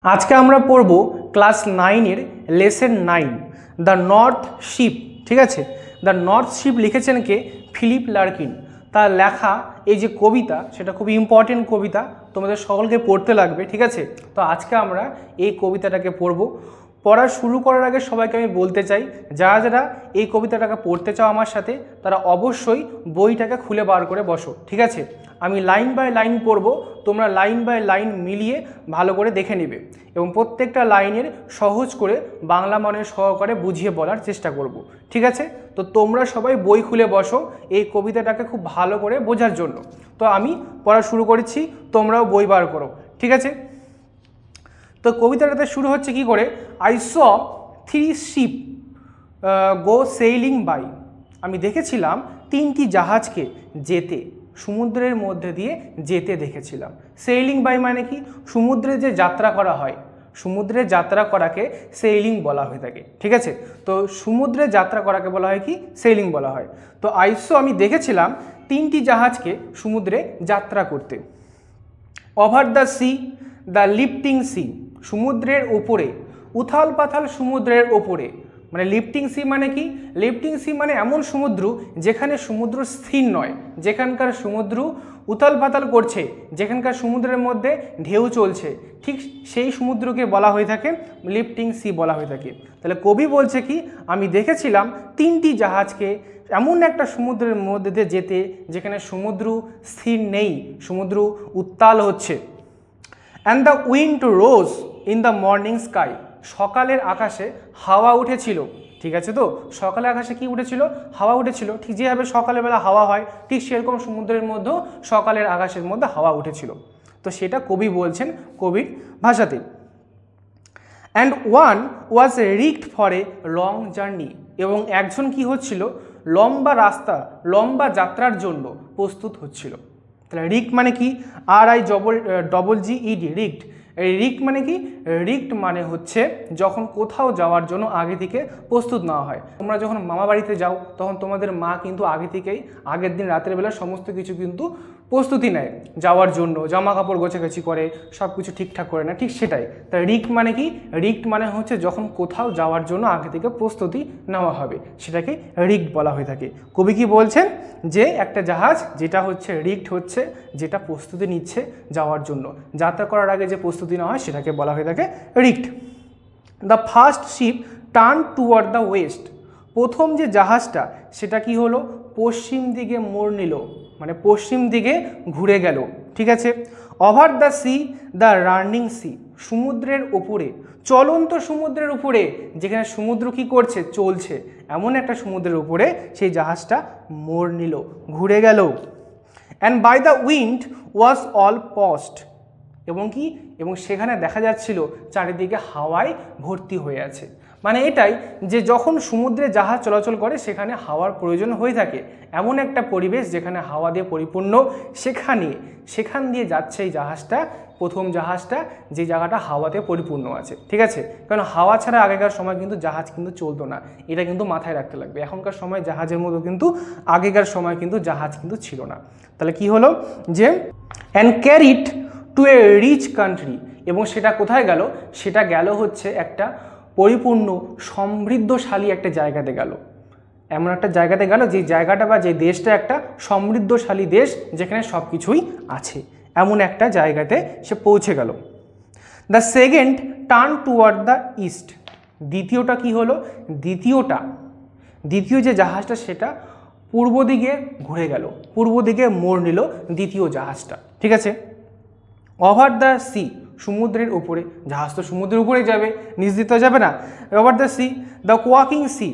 আজকে আমরা পড়ব ক্লাস 9 এর লেসন 9 দ্য নর্থ শিপ। ঠিক আছে, দ্য নর্থ শিপ লিখেছেন কে? Philip Larkin. তার লেখা এই যে কবিতা, সেটা খুব ইম্পর্টেন্ট কবিতা, তোমাদের সকলকে পড়তে লাগবে। ঠিক আছে, তো আজকে আমরা এই কবিতাটাকে পড়ব। পড়া শুরু করার আগে সবাইকে আমি বলতে চাই, যারা যারা এই কবিতাটাকে পড়তে চাও আমার সাথে, তারা অবশ্যই বইটাকে খুলে বার করে বসো। ঠিক আছে, আমি লাইন বাই লাইন পড়ব, তোমরা লাইন বাই লাইন মিলিয়ে ভালো করে দেখে নেবে এবং প্রত্যেকটা লাইনের সহজ করে বাংলা মানের সহকারে বুঝিয়ে বলার চেষ্টা করব। ঠিক আছে, তো তোমরা সবাই বই খুলে বসো এই কবিতাটাকে খুব ভালো করে বোঝার জন্য। তো আমি পড়া শুরু করেছি, তোমরাও বই বার করো। ঠিক আছে, তো কবিতাটাতে শুরু হচ্ছে কি করে? I saw 3 ship go sailing by. আমি দেখেছিলাম 3টি জাহাজকে যেতে, সমুদ্রের মধ্যে দিয়ে যেতে দেখেছিলাম। সেইলিং বাই মানে কি? সমুদ্রে যে যাত্রা করা হয়, সমুদ্রে যাত্রা করাকে সেইলিং বলা হয়ে থাকে। ঠিক আছে, তো সমুদ্রে যাত্রা করাকে বলা হয় কি? সেইলিং বলা হয়। তো আইসো আমি দেখেছিলাম 3টি জাহাজকে সমুদ্রে যাত্রা করতে। Over the sea, the lifting sea, সমুদ্রের ওপরে, উথাল পাথাল সমুদ্রের ওপরে। মানে লিফটিং সি মানে কি? লিফটিং সি মানে এমন সমুদ্র যেখানে সমুদ্র স্থির নয়, যেখানকার সমুদ্র উথাল পাতাল করছে, যেখানকার সমুদ্রের মধ্যে ঢেউ চলছে, ঠিক সেই সমুদ্রকে বলা হয়ে থাকে লিফটিং সি বলা হয়ে থাকে। তাহলে কবি বলছে কি? আমি দেখেছিলাম 3টি জাহাজকে এমন একটা সমুদ্রের মধ্যে দিয়ে যেতে যেখানে সমুদ্র স্থির নেই, সমুদ্র উত্তাল হচ্ছে। And the wind rose in the morning sky, সকালের আকাশে হাওয়া উঠেছিল। ঠিক আছে, তো সকালের আকাশে কি উঠেছিল? হাওয়া উঠেছিল। ঠিক যেভাবে সকালের বেলা হাওয়া হয়, ঠিক সেরকম সমুদ্রের মধ্যেও সকালের আকাশের মধ্যে হাওয়া উঠেছিল। তো সেটা কবি বলছেন কবির ভাষাতে। And one was wrecked for a long journey, এবং একজন কি হচ্ছিল? লম্বা রাস্তা, লম্বা যাত্রার জন্য প্রস্তুত হচ্ছিল। তাহলে রিক্ট মানে কি? RIGD, রিক্ট। এই রিক্ট মানে কি? রিক্ট মানে হচ্ছে যখন কোথাও যাওয়ার জন্য আগে থেকে প্রস্তুত নেওয়া হয়। তোমরা যখন মামা বাড়িতে যাও, তখন তোমাদের মা কিন্তু আগে থেকেই আগের দিন রাতের বেলা সমস্ত কিছু কিন্তু প্রস্তুতি নেয় যাওয়ার জন্য, জামা কাপড় গোছাগাছি করে সব কিছু ঠিকঠাক করে না, ঠিক সেটাই। তাই রিক্ট মানে কি? রিক্ট মানে হচ্ছে যখন কোথাও যাওয়ার জন্য আগে থেকে প্রস্তুতি নেওয়া হবে, সেটাকে রিক্ট বলা হয়ে থাকে। কবি কি বলছেন? যে একটা জাহাজ যেটা হচ্ছে রিক্ট, হচ্ছে যেটা প্রস্তুতি নিচ্ছে যাওয়ার জন্য, যাত্রা করার আগে যে প্রস্তুতি নেওয়া হয় সেটাকে বলা হয়ে থাকে wrecked. The first ship turn toward the west, প্রথম যে জাহাজটা সেটা কি হলো? পশ্চিম দিকে মোড় নিল, মানে পশ্চিম দিকে ঘুরে গেল। ঠিক আছে। Over the sea, the running sea, সমুদ্রের উপরে, চলন্ত সমুদ্রের উপরে, যেখানে সমুদ্র কি করছে? চলছে, এমন একটা সমুদ্রের উপরে সেই জাহাজটা মোড় নিল, ঘুরে গেল। And by the wind was all post, এবং কি? এবং সেখানে দেখা যাচ্ছিল চারিদিকে হাওয়ায় ভর্তি হয়ে আছে। মানে এটাই যে যখন সমুদ্রে জাহাজ চলাচল করে সেখানে হাওয়ার প্রয়োজন হয়ে থাকে, এমন একটা পরিবেশ যেখানে হাওয়া দিয়ে পরিপূর্ণ, সেখান দিয়ে যাচ্ছে এই জাহাজটা, প্রথম জাহাজটা, যে জায়গাটা হাওয়াতে পরিপূর্ণ আছে। ঠিক আছে, কারণ হাওয়া ছাড়া আগেকার সময় কিন্তু জাহাজ কিন্তু চলতো না, এটা কিন্তু মাথায় রাখতে লাগবে। এখনকার সময় জাহাজের মতো কিন্তু আগেকার সময় কিন্তু জাহাজ কিন্তু ছিল না। তাহলে কি হলো? যে and carried to a rich country, এবং সেটা কোথায় গেল? সেটা গেল হচ্ছে একটা পরিপূর্ণ সমৃদ্ধশালী একটা জায়গাতে গেল, এমন একটা জায়গাতে গেল যে জায়গাটা বা যে দেশটা একটা সমৃদ্ধশালী দেশ, যেখানে সব কিছুই আছে, এমন একটা জায়গাতে সে পৌঁছে গেল। The second turn toward the east, দ্বিতীয়টা কি হলো? দ্বিতীয় যে জাহাজটা সেটা পূর্ব দিকে ঘুরে গেল, পূর্ব দিকে মোড় নিল দ্বিতীয় জাহাজটা। ঠিক আছে। ওভার দ্য সি, সমুদ্রের উপরে, জাহাজ তো সমুদ্রের উপরে যাবে, নিচ দিতে যাবে না। Over the sea, the quaking sea,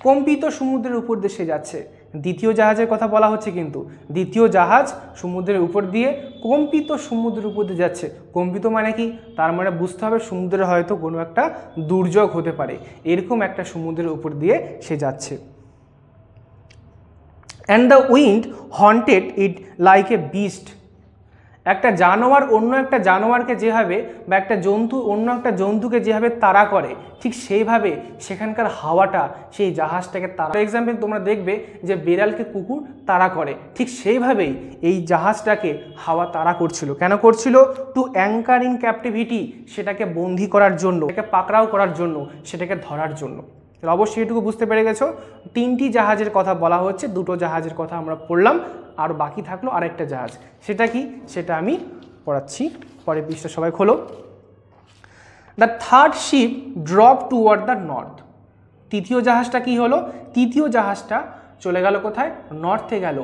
কম্পিত সমুদ্রের উপর দিয়ে সে যাচ্ছে। দ্বিতীয় জাহাজের কথা বলা হচ্ছে, কিন্তু দ্বিতীয় জাহাজ সমুদ্রের উপর দিয়ে কম্পিত সমুদ্রের উপর দিয়ে যাচ্ছে। কম্পিত মানে কি? তার মানে বুঝতে হবে সমুদ্রে হয়তো কোনো একটা দুর্যোগ হতে পারে, এরকম একটা সমুদ্রের উপর দিয়ে সে যাচ্ছে। And the wind haunted it like a beast, একটা জানোয়ার অন্য একটা জানোয়ারকে যেভাবে বা একটা জন্তু অন্য একটা জন্তুকে যেভাবে তাড়া করে, ঠিক সেইভাবে সেখানকার হাওয়াটা সেই জাহাজটাকে তাড়া। ফর এক্সাম্পল তোমরা দেখবে যে বিড়ালকে কুকুর তাড়া করে, ঠিক সেইভাবেই এই জাহাজটাকে হাওয়া তাড়া করছিল। কেন করছিল? টু অ্যাঙ্কার ইন ক্যাপটিভিটি, সেটাকে বন্দি করার জন্য, সেটাকে পাকড়াও করার জন্য, সেটাকে ধরার জন্য। অবশ্যই এটুকু বুঝতে পেরে গেছো। 3টি জাহাজের কথা বলা হচ্ছে, 2টো জাহাজের কথা আমরা পড়লাম, আর বাকি থাকলো আরেকটা জাহাজ। সেটা কি? সেটা আমি পড়াচ্ছি, পরের পৃষ্ঠা সবাই খোলো। The third ship drop toward the north. তৃতীয় জাহাজটা কি হলো? তৃতীয় জাহাজটা চলে গেল কোথায়? নর্থে গেল,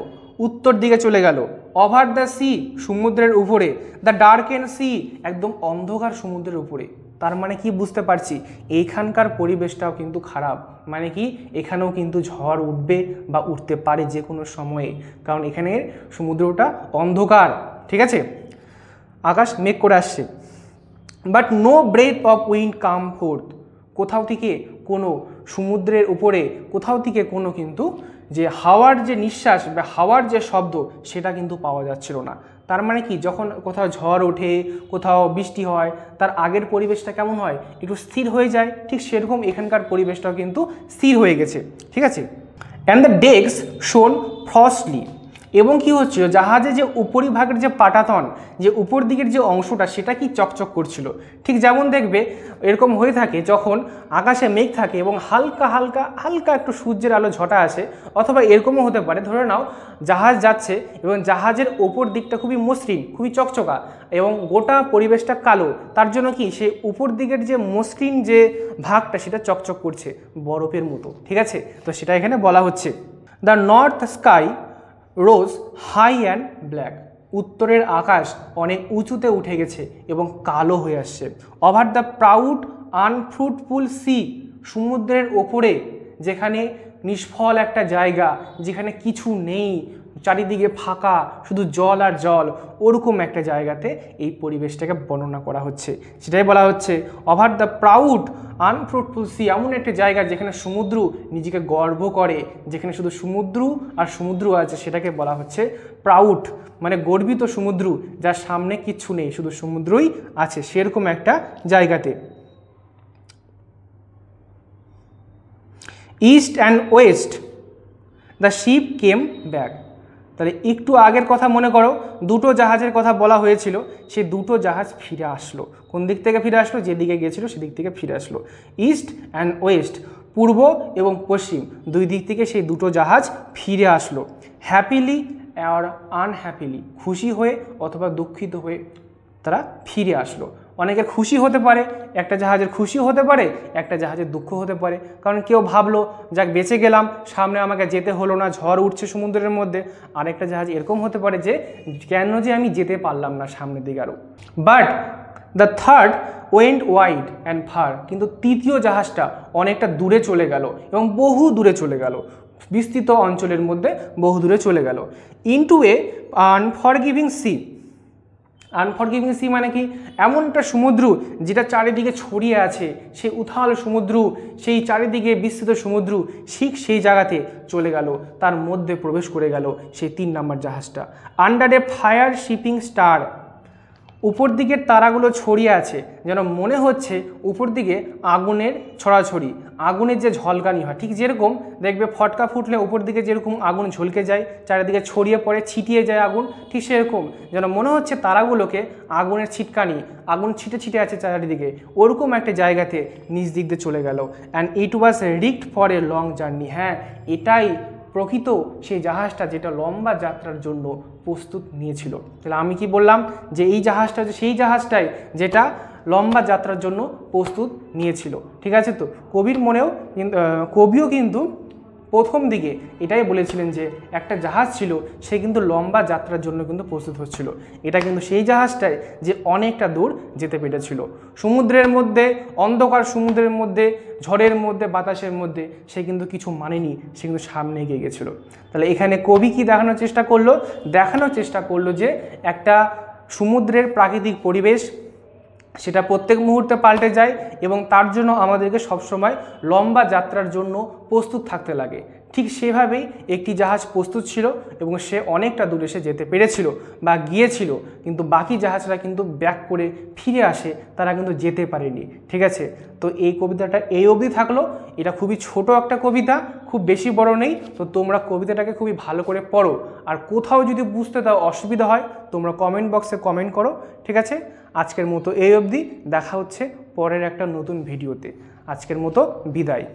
উত্তর দিকে চলে গেল। ওভার দ্য সি, সমুদ্রের উপরে। দ্য ডার্কেন সি, একদম অন্ধকার সমুদ্রের উপরে। তার মানে কি বুঝতে পারছি? এইখানকার পরিবেশটাও কিন্তু খারাপ। মানে কি? এখানেও কিন্তু ঝড় উঠবে বা উঠতে পারে যে কোনো সময়ে, কারণ এখানে সমুদ্রটা অন্ধকার, ঠিক আছে, আকাশ মেঘ করে আসছে। But no breath of wind came forth. কোথাও থেকে কোনো সমুদ্রের উপরে কোথাও থেকে কোনো কিন্তু যে হাওয়ার যে নিঃশ্বাস বা হাওয়ার যে শব্দ, সেটা কিন্তু পাওয়া যাচ্ছিল না। তার মানে কি? যখন কোথাও ঝড় ওঠে, কোথাও বৃষ্টি হয়, তার আগের পরিবেশটা কেমন হয়? একটু স্থির হয়ে যায়। ঠিক সেরকম এখানকার পরিবেশটাও কিন্তু স্থির হয়ে গেছে, ঠিক আছে। অ্যান্ড দ্য ডেক্স শোন ফ্রস্টলি, এবং কি হচ্ছিল? জাহাজে যে উপরিভাগের যে পাটাতন, যে উপর দিকের যে অংশটা, সেটা কি চকচক করছিল। ঠিক যেমন দেখবে এরকম হয়ে থাকে যখন আকাশে মেঘ থাকে এবং হালকা হালকা হালকা একটু সূর্যের আলো ঝটা আসে, অথবা এরকমও হতে পারে, ধরে নাও জাহাজ যাচ্ছে এবং জাহাজের ওপর দিকটা খুবই মসৃণ, খুবই চকচকা এবং গোটা পরিবেশটা কালো। তার জন্য কি সেই উপর দিকের যে মসৃণ যে ভাগটা, সেটা চকচক করছে বরফের মতো, ঠিক আছে। তো সেটা এখানে বলা হচ্ছে। The north sky rose high and black. উত্তরের আকাশ অনেক উঁচুতে উঠে গেছে এবং কালো হয়ে আসছে। Over the proud unfruitful sea, সমুদ্রের ওপরে যেখানে নিষ্ফল একটা জায়গা, যেখানে কিছু নেই, চারিদিকে ফাঁকা, শুধু জল আর জল, ওরকম একটা জায়গাতে এই পরিবেশটাকে বর্ণনা করা হচ্ছে। সেটাই বলা হচ্ছে over the proud unfruitful sea, এমন একটা জায়গা যেখানে সমুদ্র নিজেকে গর্ব করে, যেখানে শুধু সমুদ্র আর সমুদ্র আছে, সেটাকে বলা হচ্ছে প্রাউড, মানে গর্বিত সমুদ্র, যার সামনে কিচ্ছু নেই, শুধু সমুদ্রই আছে, সেরকম একটা জায়গাতে। East and West the ship came back. তাহলে একটু আগের কথা মনে করো, 2টো জাহাজের কথা বলা হয়েছিল, সেই 2টো জাহাজ ফিরে আসলো। কোন দিক থেকে ফিরে আসলো? যেদিকে গিয়েছিল সেদিক থেকে ফিরে আসলো। ইস্ট অ্যান্ড ওয়েস্ট, পূর্ব এবং পশ্চিম, 2 দিক থেকে সেই 2টো জাহাজ ফিরে আসলো। হ্যাপিলি আর আনহ্যাপিলি, খুশি হয়ে অথবা দুঃখিত হয়ে তারা ফিরে আসলো। অনেকের খুশি হতে পারে, একটা জাহাজের খুশি হতে পারে, একটা জাহাজের দুঃখ হতে পারে, কারণ কেউ ভাবলো যাক বেঁচে গেলাম, সামনে আমাকে যেতে হলো না, ঝড় উঠছে সমুদ্রের মধ্যে। আরেকটা জাহাজ এরকম হতে পারে যে কেন যে আমি যেতে পারলাম না সামনের দিকে আরও। But the third went wide and far, কিন্তু তৃতীয় জাহাজটা অনেকটা দূরে চলে গেল এবং বহু দূরে চলে গেল, বিস্তৃত অঞ্চলের মধ্যে বহু দূরে চলে গেল। Into a unforgiving sea. Unforgiving sea মানে কি? এমন একটা সমুদ্র যেটা চারিদিকে ছড়িয়ে আছে, সেই উথাল সমুদ্র, সেই চারিদিকে বিস্তৃত সমুদ্র, ঠিক সেই জায়গাতে চলে গেল, তার মধ্যে প্রবেশ করে গেল সেই 3 নম্বর জাহাজটা। আন্ডার এ ফায়ার শিপিং স্টার, উপর দিকের তারাগুলো ছড়িয়ে আছে, যেন মনে হচ্ছে উপর দিকে আগুনের ছড়াছড়ি, আগুনের যে ঝলকানি হয়, ঠিক যেরকম দেখবে ফটকা ফুটলে উপর দিকে যেরকম আগুন ঝলকে যায়, চারিদিকে ছড়িয়ে পড়ে, ছিটিয়ে যায় আগুন, ঠিক সেরকম যেন মনে হচ্ছে তারাগুলোকে আগুনের ছিটকানি, আগুন ছিটে ছিটে আছে চারিদিকে, ওরকম একটা জায়গাতে নিজ দিক দিয়ে চলে গেল। And it was rigged for a long journey. হ্যাঁ, এটাই প্রকৃত সেই জাহাজটা যেটা লম্বা যাত্রার জন্য প্রস্তুত নিয়েছিল। তাহলে আমি কি বললাম? যে এই জাহাজটা সেই জাহাজটাই যেটা লম্বা যাত্রার জন্য প্রস্তুত নিয়েছিল, ঠিক আছে। তো কবিও কিন্তু প্রথম দিকে এটাই বলেছিলেন যে একটা জাহাজ ছিল, সে কিন্তু লম্বা যাত্রার জন্য কিন্তু প্রস্তুত হচ্ছিল। এটা কিন্তু সেই জাহাজটাই যে অনেকটা দূর যেতে পেরেছিল, সমুদ্রের মধ্যে, অন্ধকার সমুদ্রের মধ্যে, ঝড়ের মধ্যে, বাতাসের মধ্যে, সে কিন্তু কিছু মানেনি, সে কিন্তু সামনে এগিয়ে গেছিলো। তাহলে এখানে কবি কি দেখানোর চেষ্টা করলো? দেখানোর চেষ্টা করলো যে একটা সমুদ্রের প্রাকৃতিক পরিবেশ, সেটা প্রত্যেক মুহূর্তে পাল্টে যায় এবং তার জন্য আমাদেরকে সবসময় লম্বা যাত্রার জন্য প্রস্তুত থাকতে লাগে। ঠিক সেভাবেই একটি জাহাজ প্রস্তুত ছিল এবং সে অনেকটা দূরে সে যেতে পেরেছিল বা গিয়েছিল, কিন্তু বাকি জাহাজরা কিন্তু ব্যাক করে ফিরে আসে, তারা কিন্তু যেতে পারেনি। ঠিক আছে, তো এই কবিতাটা এই অবধি থাকলো। এটা খুবই ছোট একটা কবিতা, খুব বেশি বড় নেই। তো তোমরা কবিতাটাকে খুবই ভালো করে পড়ো, আর কোথাও যদি বুঝতে তাও অসুবিধা হয় তোমরা কমেন্ট বক্সে কমেন্ট করো। ঠিক আছে, আজকের মতো এই অবধি, দেখা হচ্ছে পরের একটা নতুন ভিডিওতে। আজকের মতো বিদায়।